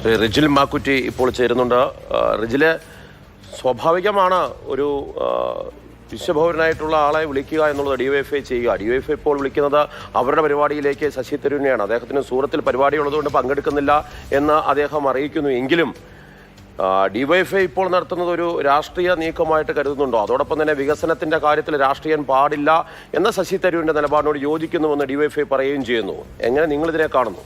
റിജിൽ മാക്കുറ്റി ഇപ്പോൾ ചേരുന്നുണ്ട്. റിജില്, സ്വാഭാവികമാണ് ഒരു വിശ്വഭൗരനായിട്ടുള്ള ആളെ വിളിക്കുക എന്നുള്ളത് ഡിവൈഎഫ്ഐ ചെയ്യുക. ഡിവൈഎഫ്ഐ ഇപ്പോൾ വിളിക്കുന്നത് അവരുടെ പരിപാടിയിലേക്ക് ശശി തരൂരിനെയാണ്. അദ്ദേഹത്തിന് സൂറത്തിൽ പരിപാടി ഉള്ളതുകൊണ്ട് പങ്കെടുക്കുന്നില്ല എന്ന് അദ്ദേഹം അറിയിക്കുന്നു. എങ്കിലും ഡിവൈഎഫ്ഐ ഇപ്പോൾ നടത്തുന്നത് ഒരു രാഷ്ട്രീയ നീക്കമായിട്ട് കരുതുന്നുണ്ടോ? അതോടൊപ്പം തന്നെ വികസനത്തിന്റെ കാര്യത്തിൽ രാഷ്ട്രീയം പാടില്ല എന്ന ശശി തരൂരിന്റെ നിലപാടിനോട് യോജിക്കുന്നുവെന്ന് ഡിവൈഎഫ്ഐ പറയുകയും ചെയ്യുന്നു. എങ്ങനെ നിങ്ങൾ ഇതിനെ കാണുന്നു?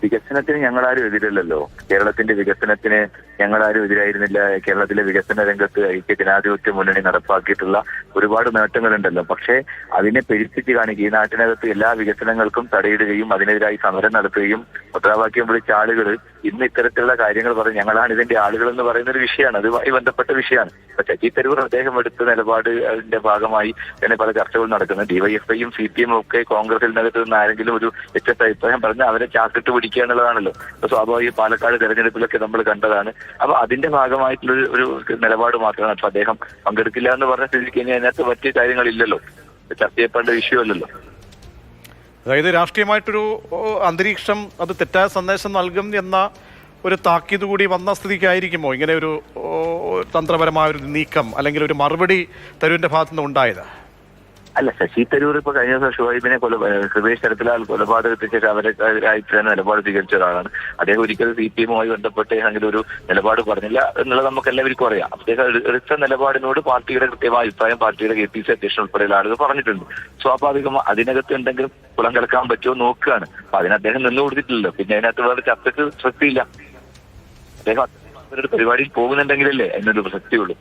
വികസനത്തിന് ഞങ്ങളാരും എതിരല്ലല്ലോ. കേരളത്തിന്റെ വികസനത്തിന് ഞങ്ങളാരും എതിരായിരുന്നില്ല. കേരളത്തിലെ വികസന രംഗത്ത് ഐക്യ ജനാധിപത്യ മുന്നണി നടപ്പാക്കിയിട്ടുള്ള ഒരുപാട് നേട്ടങ്ങളുണ്ടല്ലോ. പക്ഷേ അതിനെ പെരുപ്പിച്ച് കാണിക്കുക, ഈ നാട്ടിനകത്ത് എല്ലാ വികസനങ്ങൾക്കും തടയിടുകയും അതിനെതിരായി സമരം നടത്തുകയും മുദ്രാവാക്യം വിളിച്ച ആളുകൾ ഇന്ന് ഇത്തരത്തിലുള്ള കാര്യങ്ങൾ പറഞ്ഞ് ഞങ്ങളാണ് ഇതിന്റെ ആളുകൾ എന്ന് പറയുന്ന ഒരു വിഷയമാണ്. അതുമായി ബന്ധപ്പെട്ട വിഷയമാണ്. ഇപ്പൊ ശശി തരൂർ അദ്ദേഹം എടുത്ത നിലപാടിന്റെ ഭാഗമായി തന്നെ പല ചർച്ചകൾ നടക്കുന്നത്. ഡിവൈഎഫ്ഐയും CPM ഒക്കെ കോൺഗ്രസിനകത്ത് നിന്ന് ആരെങ്കിലും ഒരു വ്യത്യസ്ത അഭിപ്രായം പറഞ്ഞ് അവരെ ചാക്കിട്ട് പിടിക്കുക എന്നുള്ളതാണല്ലോ. അപ്പൊ സ്വാഭാവിക പാലക്കാട് തെരഞ്ഞെടുപ്പിലൊക്കെ നമ്മൾ കണ്ടതാണ്. അപ്പൊ അതിന്റെ ഭാഗമായിട്ടുള്ള ഒരു നിലപാട് മാത്രമാണ്. അപ്പൊ അദ്ദേഹം പങ്കെടുക്കില്ല എന്ന് പറഞ്ഞ സ്ഥിതിക്ക് ഇനി അതിനകത്ത് മറ്റു കാര്യങ്ങളില്ലല്ലോ, ചർച്ച ചെയ്യപ്പെടേണ്ട വിഷയം അല്ലല്ലോ. അതായത് രാഷ്ട്രീയമായിട്ടൊരു അന്തരീക്ഷം അത് തെറ്റായ സന്ദേശം നൽകും എന്ന ഒരു താക്കീത് കൂടി വന്ന സ്ഥിതിക്കായിരിക്കുമോ ഇങ്ങനെ ഒരു തന്ത്രപരമായ ഒരു നീക്കം അല്ലെങ്കിൽ ഒരു മറുപടി തരൂരിന്റെ ഭാഗത്തു നിന്ന് ഉണ്ടായത്? അല്ല, ശശി തരൂർ ഇപ്പൊ കഴിഞ്ഞ ദിവസം ഷുഹൈബിനെ കൃപേഷ് തരത്തിലാൽ കൊലപാതകത്തിന് ശേഷം അവരായി തന്നെ നിലപാട് സ്വീകരിച്ച ഒരാളാണ്. അദ്ദേഹം ഒരിക്കലും CPM-മായി ബന്ധപ്പെട്ട് അങ്ങനെ ഒരു നിലപാട് പറഞ്ഞില്ല എന്നുള്ളത് നമുക്ക് എല്ലാവർക്കും അറിയാം. അദ്ദേഹം എടുത്ത നിലപാടിനോട് പാർട്ടിയുടെ കൃത്യമായ അഭിപ്രായം പാർട്ടിയുടെ KPC അധ്യക്ഷൻ ഉൾപ്പെടെയുള്ള ആളുകൾ പറഞ്ഞിട്ടുണ്ട്. സ്വാഭാവികമായി അതിനകത്ത് എന്തെങ്കിലും കുളം കലക്കാൻ പറ്റുമോ നോക്കുകയാണ്. അപ്പൊ അതിന് അദ്ദേഹം നിന്നു കൊടുത്തിട്ടില്ലല്ലോ. പിന്നെ അതിനകത്ത് വേറെ ചർച്ചയ്ക്ക് പ്രസക്തിയില്ല. അദ്ദേഹം അവരുടെ പരിപാടിയിൽ പോകുന്നുണ്ടെങ്കിലല്ലേ അതിനൊരു പ്രസക്തിയുള്ളൂ.